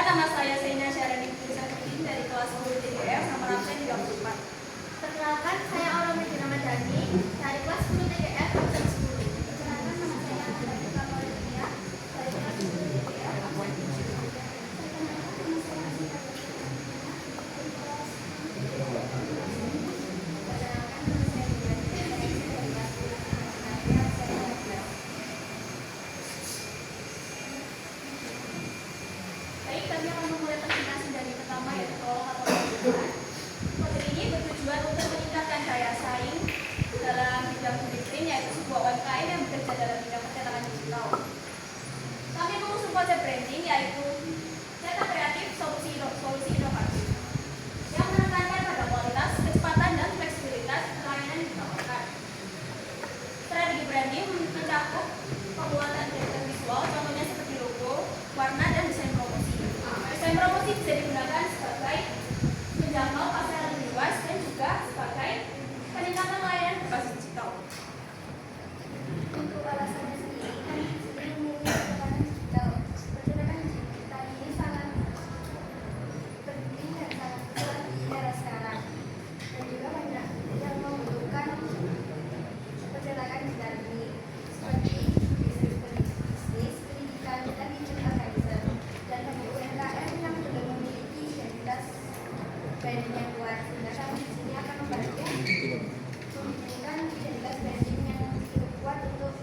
nama saya Sena Syarani Putusakudin dari kelas 10 TGF nomor absen 34. Perkenalkan, saya Aura Medina Madani dari kelas 10 TGF absen 10. Perkenalkan, nama saya Anastasia Maulidya dari kelas 10 TGF absen 7. Perkenalkan, nama saya Asita dari kelas 10 TGF absen 10. Perkenalkan, nama saya Dian dari kelas 10 absen 11. Baik, kami akan memulai presentasi dari pertama yaitu prolog atau pembukaan. Materi ini bertujuan untuk meningkatkan daya saing dalam bidang industri yaitu sebuah UMKM yang bekerja dalam bidang percetakan digital. Kami mengusung konsep branding yaitu cetak kreatif solusi inovasi yang menekankan pada kualitas, kecepatan, dan fleksibilitas pelayanan yang ditawarkan. Strategi branding mencakup pembuatan branding visual, contohnya seperti logo, warna, dan desain promosi. Desain promosi bisa digunakan sebagai menjangkau pasar lebih luas dan juga sebagai peningkatan layanan berbasis digital. Untuk alasannya sendiri, kami sendiri memilih percetakan digital. Percetakan digital ini sangat penting dan sangat kuat di era sekarang. Dan juga banyak yang membutuhkan percetakan digital ini, seperti bisnis, pendidikan, dan digital advisor. Dan bagi UMKM yang belum memiliki identitas branding yang kuat, sehingga kami di sini akan membantu membutuhkan identitas branding yang cukup kuat untuk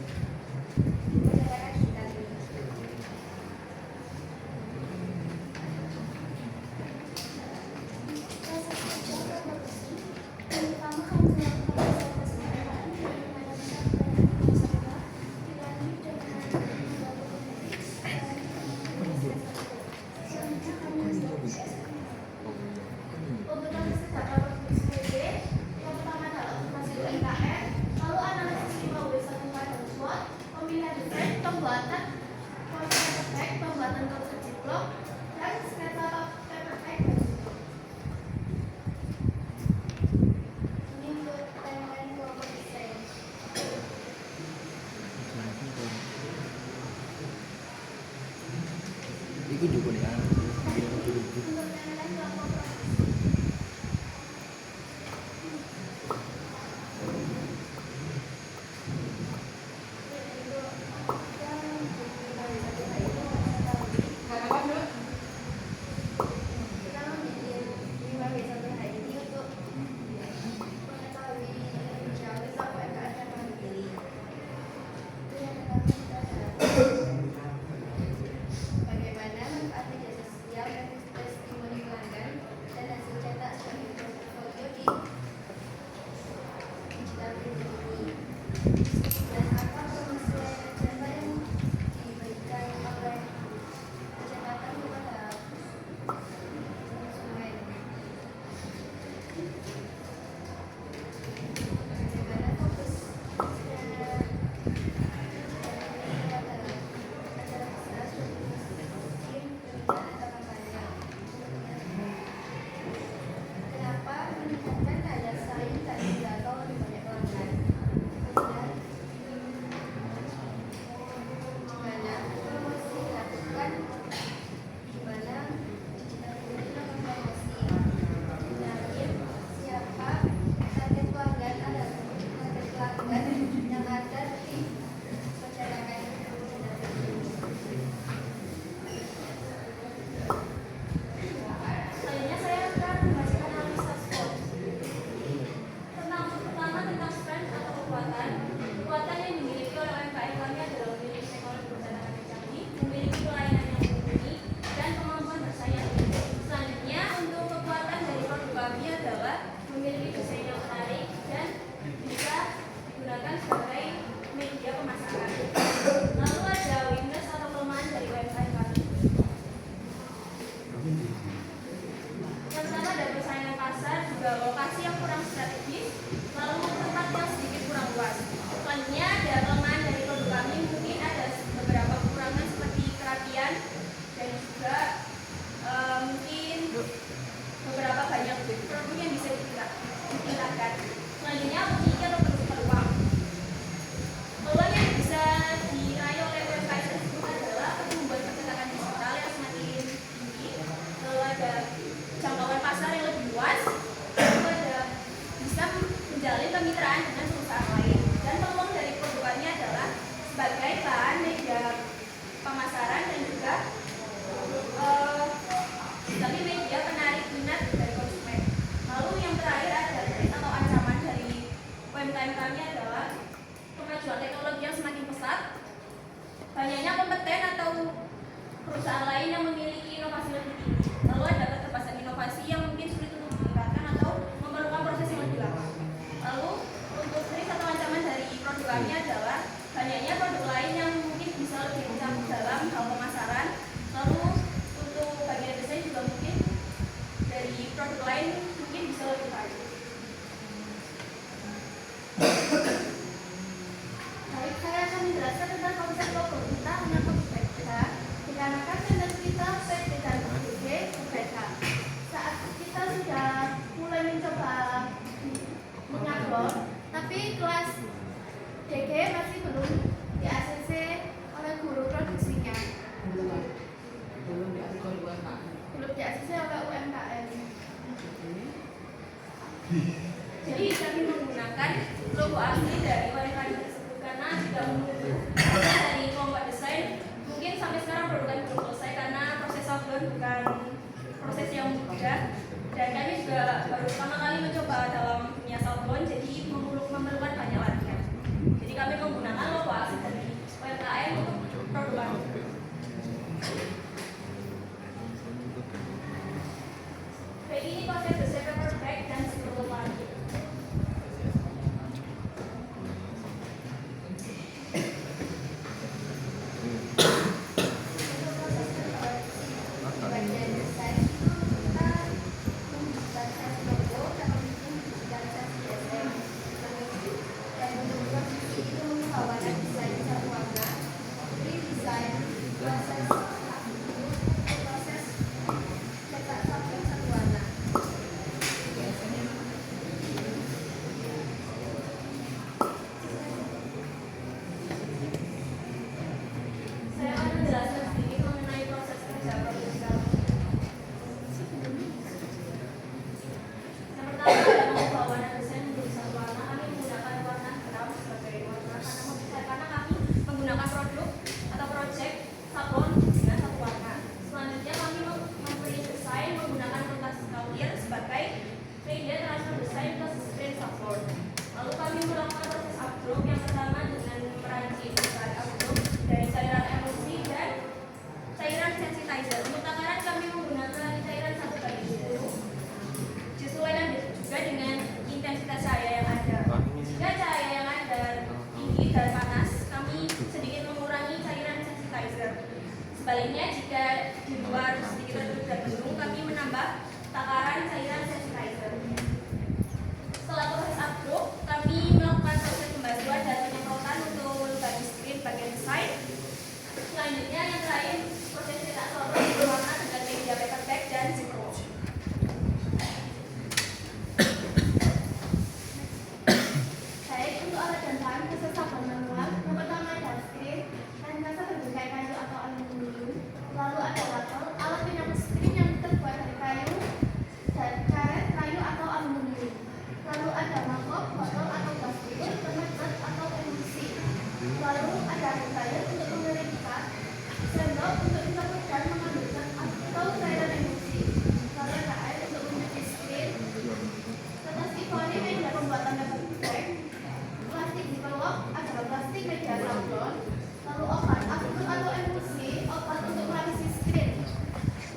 percetakan digital ini. Proses kerja produksi, terutama kami melakukan proses pengembangan bagaimana besar brand usaha dilanjut dengan membangun dan selanjutnya kami memproses pembentukan data produksi yang pertama adalah operasi UMKM, lalu analisis 5W1 pada SWOT, pemilihan desain, pembuatan konsep paper, pembuatan konsep blog, dan sketsa paper bag. Ini untuk timeline kelompok desain. Iku juga nih kan. Untuk timeline kelompok produksi. Bagaimana manfaatnya jasa sosial dan testimoni pelanggan dan hasil cetak sebagai portofolio di digital printing ini, dan apa promosi layanan jasa yang diberikan oleh percetakan kepada konsumen. Bagaimana fokus kenapa meningkatkan daya saing dan menjangkau lebih banyak pelanggan? Kemudian, gimana promosi dilakukan? Gimana digital printing melakukan promosi? Terakhir, siapa target pelanggan yang ada di percetakan digital printing? Selanjutnya saya akan membacakan analisa SWOT. Pertama tentang strength atau kekuatan. Kekuatan yang dimiliki oleh UMKM kami adalah memiliki teknologi percetakan yang canggih, memiliki pelayanan yang mumpuni, dan kemampuan bersaing. Selanjutnya untuk kekuatan dari produk kami adalah memiliki desain yang menarik dan bisa digunakan sebagai media pemasaran. Lalu ada weakness atau kelemahan dari UMKM kami. Yang pertama ada persaingan pasar, juga lokasi yang kurang strategis, lalu tempat yang sedikit kurang luas. Selanjutnya ada kelemahan dari produk kami, mungkin ada beberapa kekurangan seperti kerapian dan juga mungkin beberapa banyak produk yang bisa ditingkatkan. Selanjutnya opportunity atau peluang. Peluang yang bisa diraih oleh UMKM tersebut adalah pertumbuhan percetakan digital yang masih belum di-ACC oleh guru produksinya. Belum di-ACC oleh UMKM. Jadi kami menggunakan logo asli dari UMKM tersebut karena tidak menunggu dari kelompok desain. Mungkin sampai sekarang produk belum selesai karena proses sablon bukan proses yang mudah. Dan kami juga baru pertama kali mencoba dalam dunia sablon, jadi memerlukan banyak latihan. Jadi kami menggunakan logo asli dari UMKM untuk produk. Kayak ini konsep desain paper bag dan scroll lagi. Bagian desain itu kita membuat size logo dan membuat size DSM. Dan untuk produksi itu mengubahkan desain satu warna, redesign proses cetak sablon satu warna. Saya akan menjelaskan sedikit mengenai proses kerja produksi sablon. Yang pertama adalah mengubah warna desain menjadi satu warna. Kami menggunakan warna hitam sebagai warna karena kami menggunakan produk atau project sablon dengan satu warna. Selanjutnya kami memberi desain menggunakan kertas kaulir sebagai media transfer desain ke screen sablon. Lalu kami melakukan proses upload yang pertama dengan merancang desain upload dari cairan emulsi dan cairan sensitizer. Untuk takaran kami menggunakan cairan 1/10 sesuai juga dengan intensitas cahaya yang ada. Jika cahaya yang ada tinggi dan panas, kami sedikit mengurangi cairan sensitizer. Sebaliknya, jika di luar sedikit redup dan mendung, kami menambah takaran cairan sensitizer. Setelah proses upload, kami melakukan proses pembasuhan dan penyemprotan untuk melengkapi screen bagian desain. Selanjutnya, yang terakhir, proses cetak sablon berwarna dengan media paper bag dan zipper. Baik, untuk alat dan bahan khusus sablon manual, yang pertama ada screen, kain kasa berbagai kayu atau aluminium, lalu ada watel, alat penyapu screen yang terbuat dari kayu, dan karet, kayu atau aluminium, lalu ada mangkok, botol atau plastik, pemecut atau emulsi, lalu ada air untuk mengeringkan, sendok untuk dicampur dan mengambilkan atau cairan emulsi, lalu ada air untuk mencuci screen, kertas ivory media pembuatan paper bag, plastik ziplock adalah plastik media sablon, lalu obat after atau emulsi, obat untuk melapisi screen,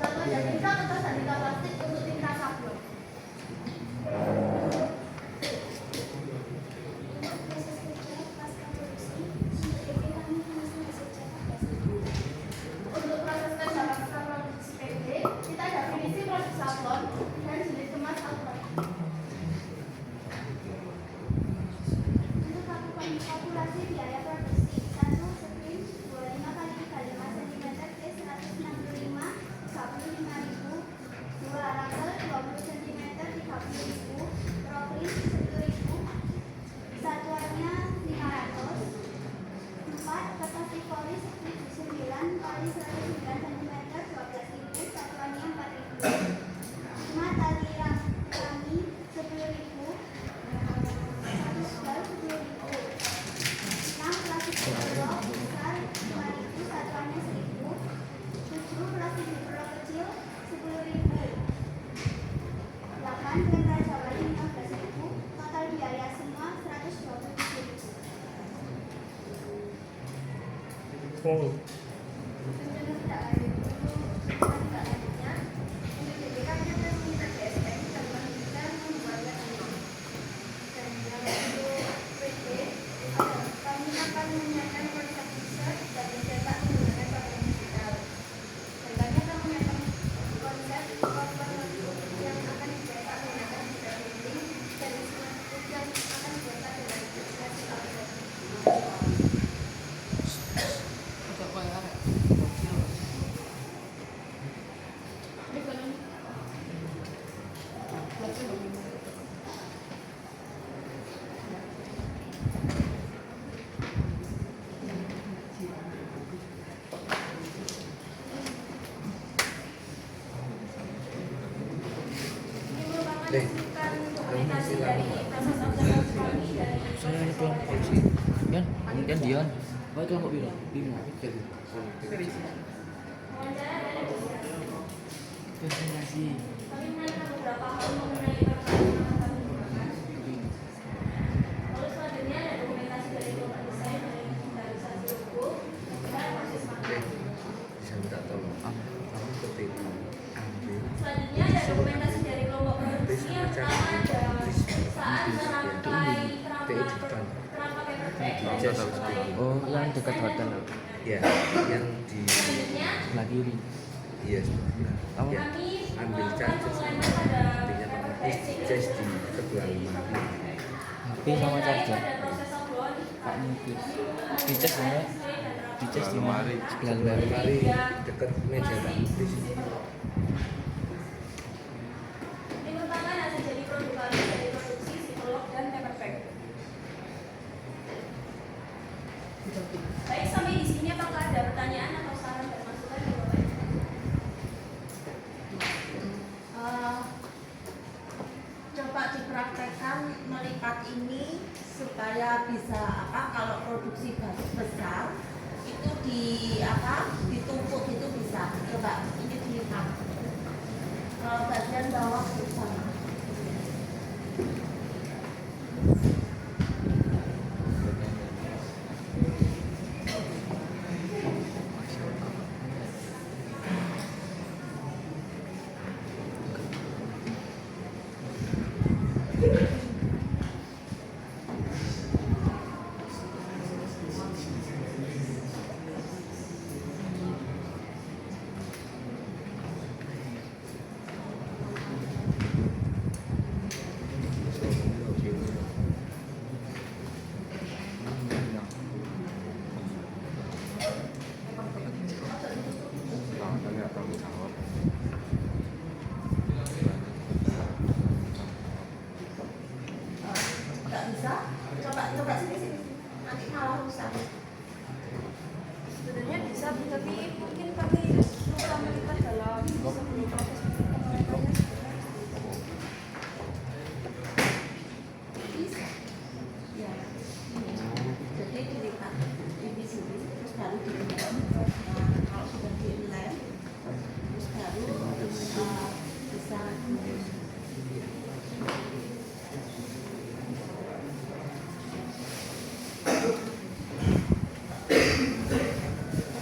lalu ada tinta kertas dan tinta plastik untuk tinta sablon. Untuk proses kerja pasca produksi PD, kita definisi produk sablon dan jenis kemas alternatif. Untuk kalkulasi biaya produksi, 1 screen 25 kali 35 cm C165 35.000, 2 rakel 20 cm 30.000, proplis 10.000, satuannya 500, 4 kertas ivory 9 kali 109 cm 12.000, satuannya 4.000, 5 tali rami 10.000, 1 setel 10.000, 6 plastik ziplock besar 5.000, satuannya 1.000, 7 plastik ziplock kecil 10.000, 8 kertas Jawa 15.000, total biaya semua 127.000. Oh. Untuk tidak lanjutnya, untuk DPK kita meminta DSM dan menunjukkan membuatnya ini. Dan yang untuk PT, kami akan menyiapkan konsep riset dan mencetak menggunakan platform digital. Dan kami akan menyiapkan konsep yang akan dicetak menggunakan digital printing dan yang akan dicetak dengan aplikasi Alphabet. menyusun dokumentasi dari proses observasi kami dari Saya ini kelompok sih. Kan Dian. Oh, kelompok biru. 5. wawancara dan negosiasi. Presentasi. Kami menanyakan beberapa hal mengenai perkara yang akan kami gunakan. Lalu selanjutnya ada dokumentasi dari kelompok desain dan inventarisasi logo dan proses magang. Bisa minta tolong ketika ambil Selanjutnya ada dokumentasi dari kelompok produksi yang pertama ada saat merangkai kerangka paper bag. Oh, yang dekat hotel. ya yang di Selanjutnya Sebelah kiri. iya sebenarnya Oh. ya kami ambil melakukan charger pengelolaan pada artinya paper apa bag cas di sebelah lemari HP Yang sama lain charger. pada proses sablon, Pak Mungkin. Dicas ya. Dicas di lemari. Sebelah lemari. lemari dekat meja kan di sini Ini merupakan hasil jadi produk kami dari produksi psikolog dan paper bag. Baik, sampai di sini apakah ada pertanyaan atau saran dan masukan dari Bapak Ibu? Coba dipraktekkan melipat ini supaya bisa kalau produksi besar itu ditumpuk itu bisa. Coba ini dilipat. Bagian bawah itu sama. Nggak bisa? Coba sini. Nanti malah rusak. Sebenarnya bisa, tapi mungkin kami lupa melipat dalam sebelum proses pengelolaan. Bisa. Ya. Ini. Jadi dilipat ini sini terus baru dilem. Nah, kalau sudah dilem terus baru bisa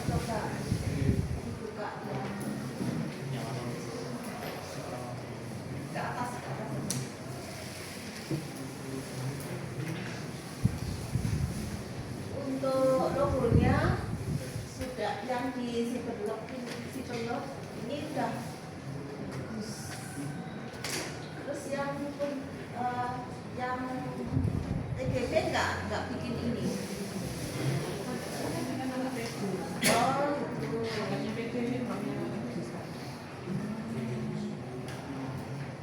coba dibuka ke atas. Untuk logonya sudah yang di Cyberlock ini udah bagus. Terus yang yang TGP nggak bikin ini. Oh gitu.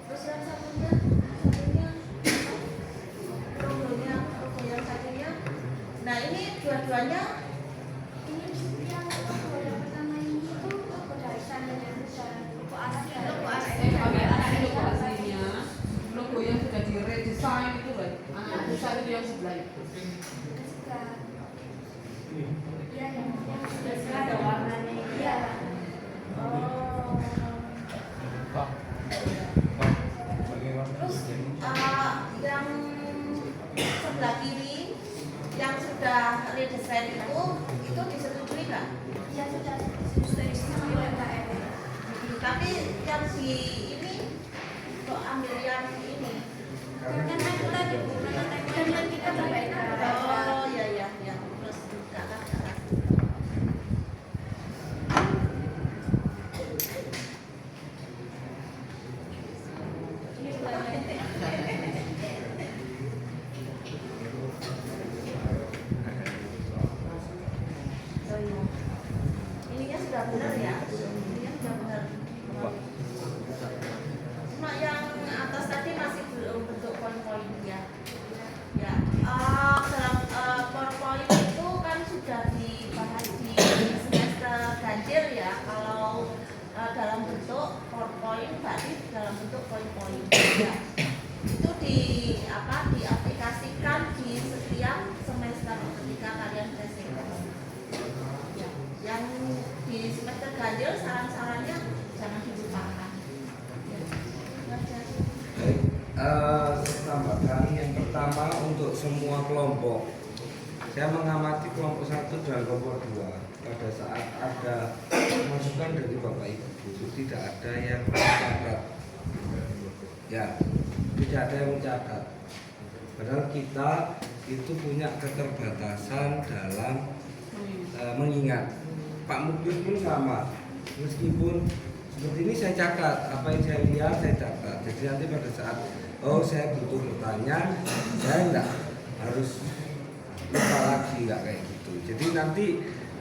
Terus yang satunya logo yang satunya. Nah ini dua-duanya Ini yang logo yang pertama ini itu logo dari sana yang bukan logo asli. Logo asli. Logo aslinya, logo yang sudah diredesain itu kan, desain itu yang sebelah itu. Sebelah. Iya yang sudah Ada warnanya. Iya. oh. Pak. Terus yang sebelah kiri yang sudah redesign itu disetujui nggak? Yang sudah Disetujui oleh KM. Tapi yang di ini kok ambil yang ini? Kan template itu, karena template kita berbeda. Oh ya. Terus ke atas. Ini bulannya. Oh iya. Ininya sudah benar ya? Ininya sudah benar. Cuma yang atas tadi masih belum bentuk poin-poin ya. Ya, dalam PowerPoint itu kan sudah dibahas di semester ganjil ya. Kalau dalam bentuk PowerPoint berarti dalam bentuk poin-poin. Ya. ganjil, saran-sarannya jangan dilupakan. Ya. Itu aja. Baik, saya tambahkan yang pertama untuk semua kelompok. Saya mengamati kelompok 1 dan kelompok 2. Pada saat ada masukan dari Bapak Ibu, itu tidak ada yang mencatat. Ya, tidak ada yang mencatat. Padahal kita itu punya keterbatasan dalam mengingat. Pak Muklis pun sama. Meskipun seperti ini saya catat, apa yang saya lihat saya catat. Jadi nanti pada saat saya butuh bertanya, saya enggak harus lupa lagi, enggak kayak gitu. Jadi nanti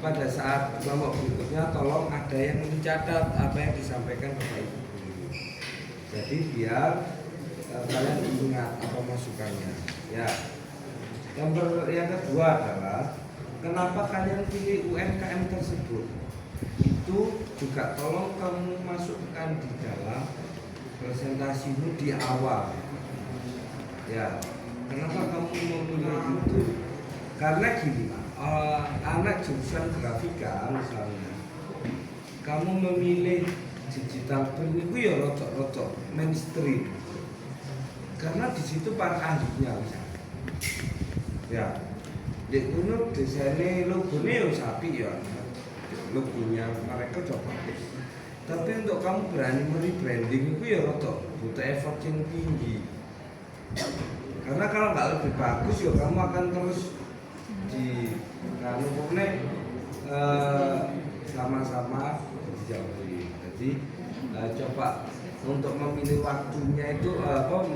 pada saat kelompok berikutnya tolong ada yang mencatat apa yang disampaikan Bapak Ibu. Jadi biar kalian ingat apa masukannya. Ya. Yang kedua adalah kenapa kalian pilih UMKM tersebut? Itu juga tolong kamu masukkan di dalam presentasimu di awal. Ya, kenapa kamu memilih itu? Karena gini, anak jurusan grafika misalnya, kamu memilih digital print itu ya rotok-rotok mainstream. Karena di situ para ahlinya misalnya. Ya, di kuno desainnya logonya ya sapi ya, logonya mereka udah bagus. Tapi untuk kamu berani merebranding itu ya rotok butuh effort yang tinggi. Karena kalau nggak lebih bagus ya kamu akan terus di sama-sama dijauhi. Jadi coba untuk memilih waktunya itu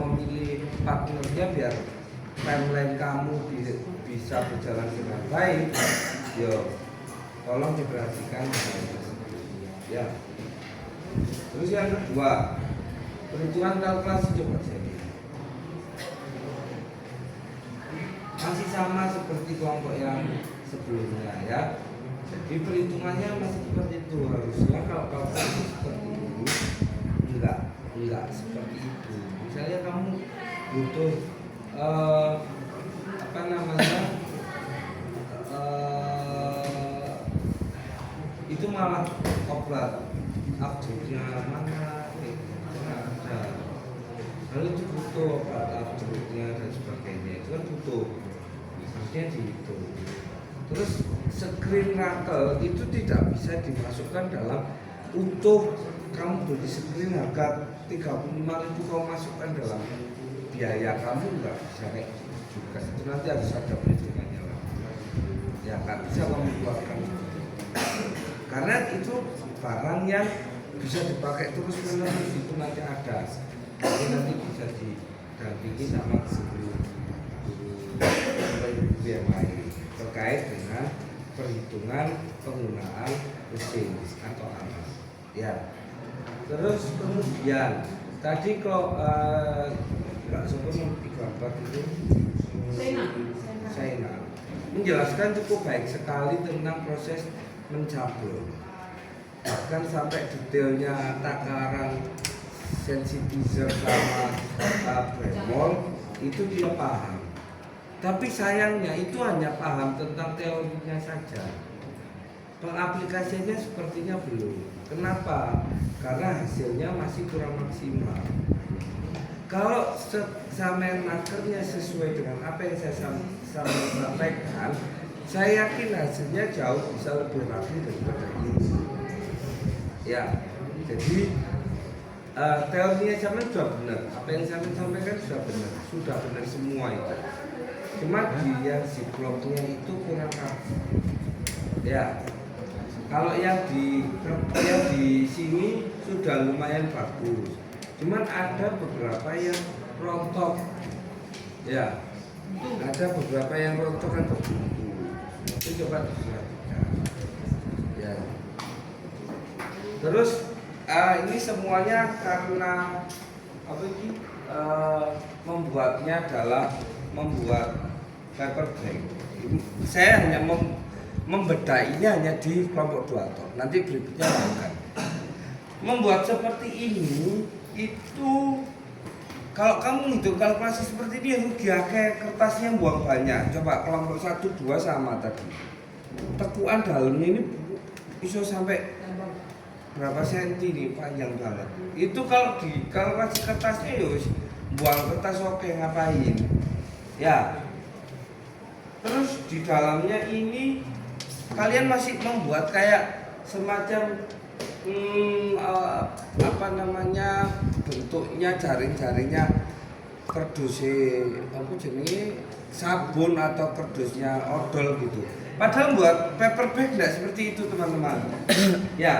memilih partnernya biar timeline kamu bisa berjalan dengan baik. Yo, tolong diperhatikan ya. Terus yang kedua, perhitungan kalkulasi coba saya lihat. Masih sama seperti kelompok yang sebelumnya ya. Jadi perhitungannya masih seperti itu. Harusnya kalau kalkulasi seperti itu enggak seperti itu. Misalnya kamu butuh itu malah oplat update-nya mana karena ada. Lalu itu butuh oplat update-nya dan sebagainya, itu kan butuh, harusnya dihitung. Terus screen rakel itu tidak bisa dimasukkan dalam utuh. Kamu beli screen harga 35.000 kamu masukkan dalam biaya kamu, nggak bisa kayak gitu juga. Itu nanti harus ada perhitungannya lah. Ya nggak bisa kamu keluarkan karena itu barang yang bisa dipakai terus menerus, itu nanti ada. Jadi nanti bisa didampingi sama guru yang lain terkait dengan perhitungan penggunaan mesin atau alat. Ya. Terus kemudian tadi kalau nggak sebelum digambar itu Saina menjelaskan cukup baik sekali tentang proses mencabut, bahkan sampai detailnya takaran sensitizer sama bremol itu dia paham. Tapi sayangnya itu hanya paham tentang teorinya saja, pengaplikasiannya sepertinya belum. Kenapa? Karena hasilnya masih kurang maksimal. Kalau sampai nakernya sesuai dengan apa yang saya sampaikan, saya yakin hasilnya jauh bisa lebih rapi daripada ini. Ya, jadi teorinya sampai sudah benar, apa yang saya sampaikan sudah benar semua itu. Cuma dia si bloknya itu kurang rapi. Ya, kalau yang di sini sudah lumayan bagus. Cuman ada beberapa yang rontok. Ya, ada beberapa yang rontok kan berbumbu. Itu coba diperhatikan. Ya. Terus ini semuanya karena apa ini membuatnya adalah membuat paper bag. Saya hanya membedainya hanya di kelompok 2 toh. Nanti berikutnya akan membuat seperti ini itu. Kalau kamu hitung kalkulasi seperti ini rugi akeh, kertasnya buang banyak. Coba kelompok 1, 2 sama tadi. Tekuan dalamnya ini bisa sampai berapa senti nih, panjang banget. Itu kalau kasih kertasnya yus buang kertas oke, ngapain ya. Terus di dalamnya ini kalian masih membuat kayak semacam apa namanya, bentuknya jaring-jaringnya kerdusnya apa jenis sabun atau kerdusnya odol gitu. Padahal buat paper bag tidak seperti itu teman-teman. Ya,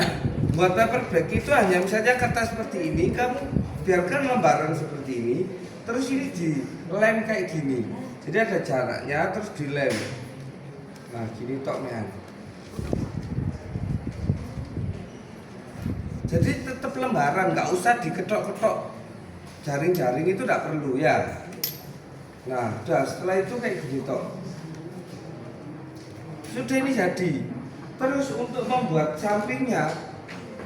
buat paper bag itu hanya misalnya kertas seperti ini, kamu biarkan lembaran seperti ini, terus ini dilem kayak gini. Jadi ada jaraknya, terus dilem. Nah, gini tok men. Jadi tetap lembaran, nggak usah diketok-ketok. Jaring-jaring itu tidak perlu ya. Nah, udah setelah itu kayak gini tok. Sudah ini jadi. Terus untuk membuat sampingnya,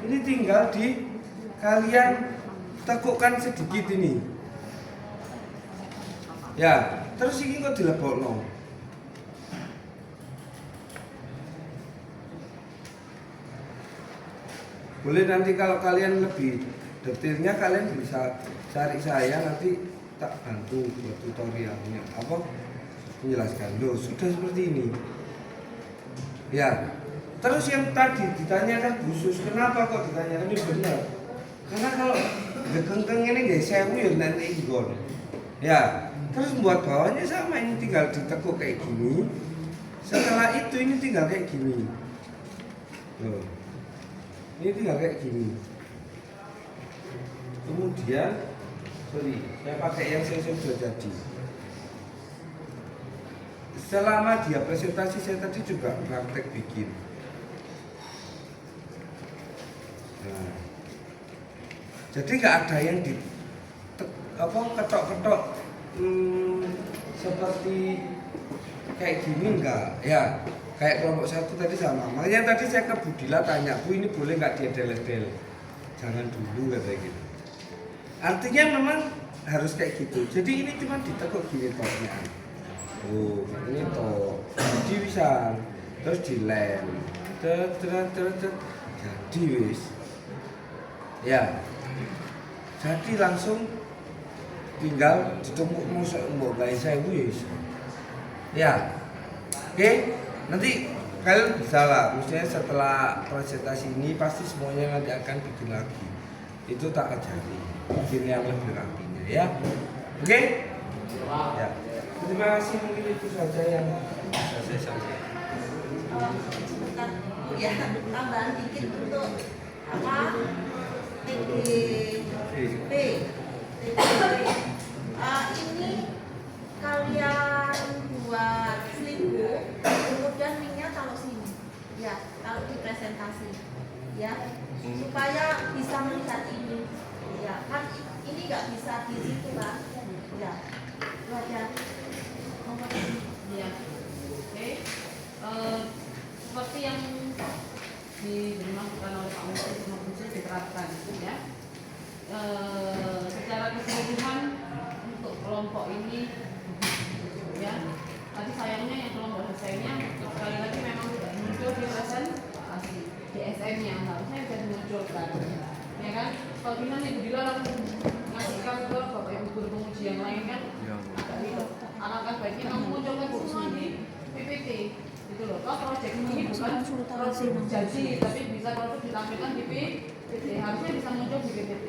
ini tinggal kalian tekukkan sedikit ini. Ya, terus ini kok dilebokno. Boleh nanti kalau kalian lebih detailnya kalian bisa cari saya, nanti tak bantu buat tutorialnya apa menjelaskan. Loh, sudah seperti ini. Ya, terus yang tadi ditanyakan khusus, kenapa kok ditanyakan, ini benar. Karena kalau gegengkeng ini nggak sewu ya nanti inggon. Ya, terus buat bawahnya sama, ini tinggal ditekuk kayak gini. Setelah itu ini tinggal kayak gini. Loh, ini tinggal kayak gini. Kemudian, saya pakai yang saya sudah jadi. Selama dia presentasi saya tadi juga praktek bikin. Nah, jadi nggak ada yang ketok-ketok seperti kayak gini enggak ya. Kayak kelompok satu tadi sama. Makanya tadi saya ke Budila tanya, Bu ini boleh nggak diedel-edel? Jangan dulu katanya gitu. Artinya memang harus kayak gitu. Jadi ini cuma ditekuk gini toknya. Oh, ini toh. Jadi bisa terus dilem. Jadi wis. Ya. Jadi langsung tinggal ditumpuk musik mbok gawe 1000 wis. Ya. Oke, nanti kalian bisa lah. Maksudnya setelah presentasi ini pasti semuanya nanti akan bikin lagi. Itu tak ajari. Bikin yang lebih rapinya ya. Oke? Ya. Terima kasih, mungkin itu saja yang bisa saya sampaikan. Ya, tambahan dikit untuk apa? TGP. Ini kalian buat slipbook, kemudian linknya taruh sini. Ya, taruh di presentasi. Ya, supaya bisa melihat ini. Ya, kan ini nggak bisa di situ kan? Ya, itu aja. Ya, oke. Seperti yang diberi masukan oleh Pak Menteri sama Khusus diterapkan, ya. Secara keseluruhan untuk kelompok ini, ya. Tadi sayangnya yang kelompok desainnya sekali lagi memang tidak muncul di presentasi di SM-nya, harusnya bisa dimunculkan, ya kan? Kalau gimana Ibu Dila langsung ngasihkan ke Bapak Ibu guru penguji yang lain kan? Agak ribet. Alangkah baiknya kamu munculkan semua di PPT, gitu loh. Kalau proyek ini bukan produk jadi, tapi bisa produk ditampilkan di PPT, harusnya bisa muncul di PPT,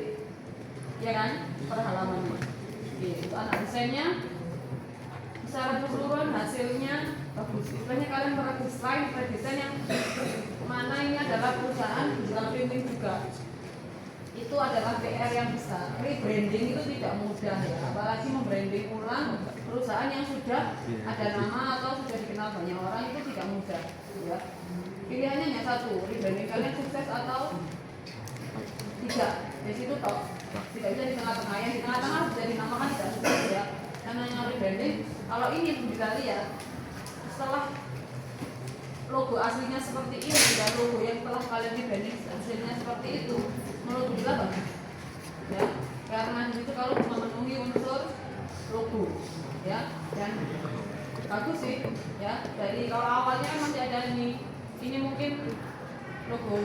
ya kan? Per halamannya. Itu anak desainnya. Secara keseluruhan hasilnya bagus. Istilahnya kalian desain yang mana ini adalah perusahaan digital printing juga. Itu adalah PR yang besar. Rebranding itu tidak mudah ya, apalagi membranding ulang perusahaan yang sudah ada nama atau sudah dikenal banyak orang, itu tidak mudah ya. Pilihannya hanya satu, rebranding kalian sukses atau tidak. Di situ toh tidak bisa di tengah-tengah, yang di tengah-tengah sudah dinamakan tidak sukses ya. Namanya rebranding, kalau ini bisa lihat setelah logo aslinya seperti ini dan logo yang telah kalian rebranding hasilnya seperti itu, menurut Bila bagus ya, karena itu kalau memenuhi unsur logo ya, dan bagus sih ya. Dari kalau awalnya kan masih ada ini mungkin logo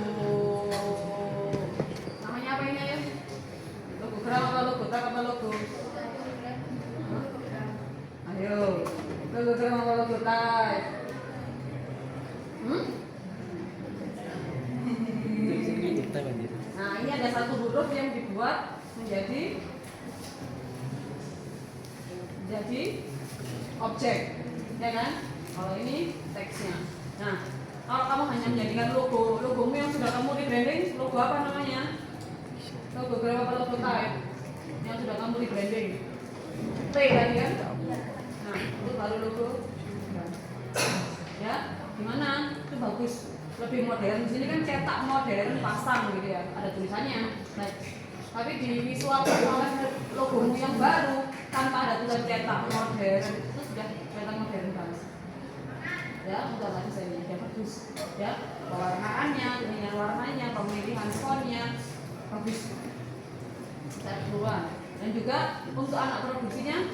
ini ada satu huruf yang dibuat menjadi objek, ya kan? Kalau ini teksnya. Nah, kalau kamu hanya menjadikan logomu yang sudah kamu rebranding, logo apa namanya? Logo berapa atau logo type yang sudah kamu rebranding? T tadi kan? Nah, itu baru logo. Ya, gimana? Itu bagus, lebih modern. Di sini kan cetak modern, pasang gitu ya, ada tulisannya. Nah, tapi di visual oleh logomu yang baru tanpa ada tulisan cetak modern itu sudah kelihatan modern banget. Ya, udah tadi saya lihat yang bagus. Ya, pewarnaannya, pemilihan warnanya, pemilihan fontnya bagus. Saya keluar. Dan juga untuk anak produksinya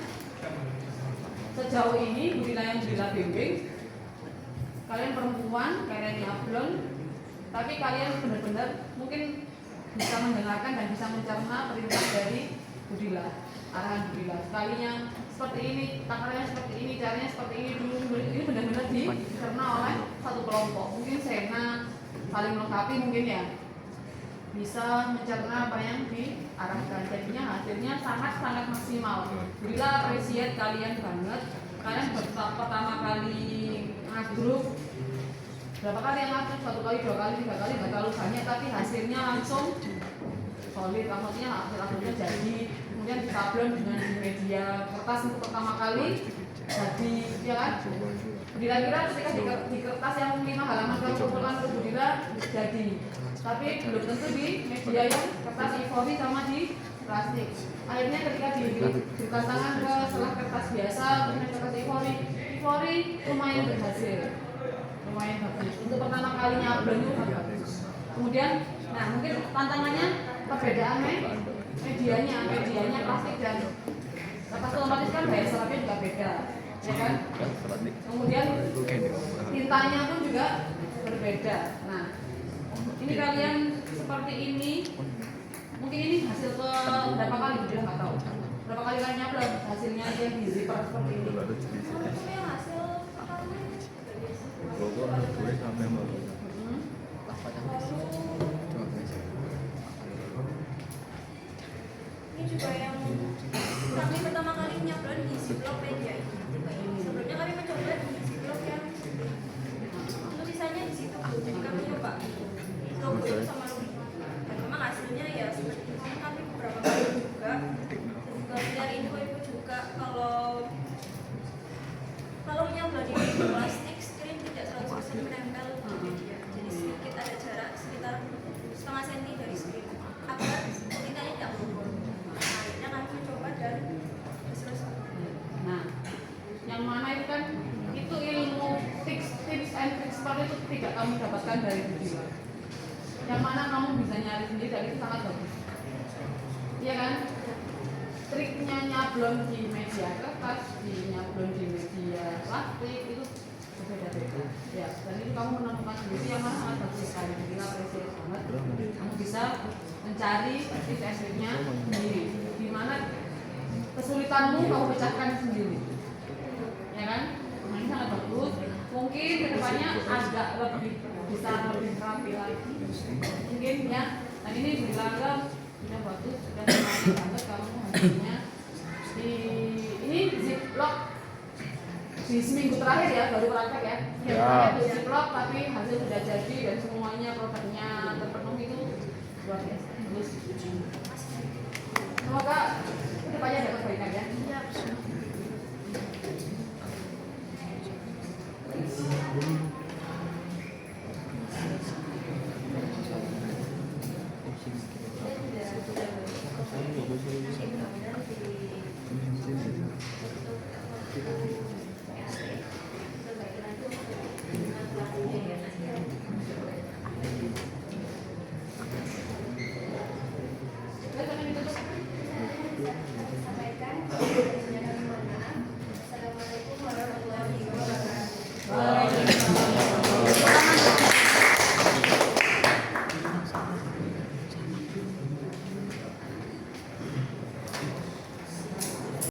sejauh ini Budila yang Budila bimbing, kalian perempuan, kalian nyablon, tapi kalian benar-benar mungkin bisa mendengarkan dan bisa mencerna perintah dari Budila, arahan Budila. Sekalinya seperti ini, takarannya seperti ini, caranya seperti ini dulu. Ini benar-benar dicerna oleh satu kelompok. Mungkin Sena saling melengkapi mungkin ya, bisa mencerna apa yang diarahkan. Jadinya hasilnya sangat-sangat maksimal. Budila appreciate kalian banget. Kalian pertama kali ngagrup, berapa kali yang ngagrup? 1 kali, 2 kali, 3 kali, nggak terlalu banyak, tapi hasilnya langsung solid. Maksudnya hasilnya jadi. Kemudian disablon dengan media kertas untuk pertama kali jadi, ya kan? Kira-kira ketika di kertas yang 5 halaman kamu kumpulkan ke Budila jadi, tapi belum tentu di media yang kertas ivory sama di plastik. Akhirnya ketika diberikan tangan ke selah kertas biasa, kemudian kertas ivory lumayan berhasil, lumayan bagus. Untuk pertama kalinya nyablon itu bagus. Kemudian, nah mungkin tantangannya perbedaan medianya plastik dan kertas otomatis kan daya serapnya juga beda, ya kan? Kemudian tintanya pun juga berbeda. Nah, ini kalian seperti ini, mungkin ini hasil ke berapa kali juga nggak tahu. Berapa kali kalian nyablon hasilnya aja di zipper seperti ini. Yang hasil ini juga yang kami pertama kali nyablon di Ziploc media ini. Sebelumnya kami mencoba di Ziploc yang tulisannya di situ. Jadi kami coba logo itu sama logo. Dan memang hasilnya ya seperti itu. Kami beberapa kali juga dari info-info juga kalau nyablon di plastik screen tidak 100% menempel di media. Jadi sedikit ada jarak sekitar setengah senti dari screen agar tintanya tidak berubah. Akhirnya kami mencoba dan selesai. Nah, yang mana itu kan itu ilmu tips and tricks seperti itu tidak kamu dapatkan dari Budila. Yang mana kamu bisa nyari sendiri dan itu sangat bagus. Iya kan? Triknya nyablon di media kertas, nyablon di media plastik itu berbeda-beda. Ya, dan itu kamu menemukan sendiri yang mana sangat bagus sekali. Budila apresiasi banget. Kamu bisa mencari tips and triknya sendiri. Di mana kesulitanmu kamu pecahkan sendiri, ya kan? Nah, ini sangat bagus. Mungkin kedepannya agak lebih bisa lebih rapi lagi, mungkin ya. Dan ini bilang sudah bagus, sudah menarik banget kamu hasilnya. Ini Ziploc di seminggu terakhir ya, baru praktek ya. Di Ziploc tapi hasil sudah jadi dan semuanya produknya terpenuhi itu luar biasa. Bagus.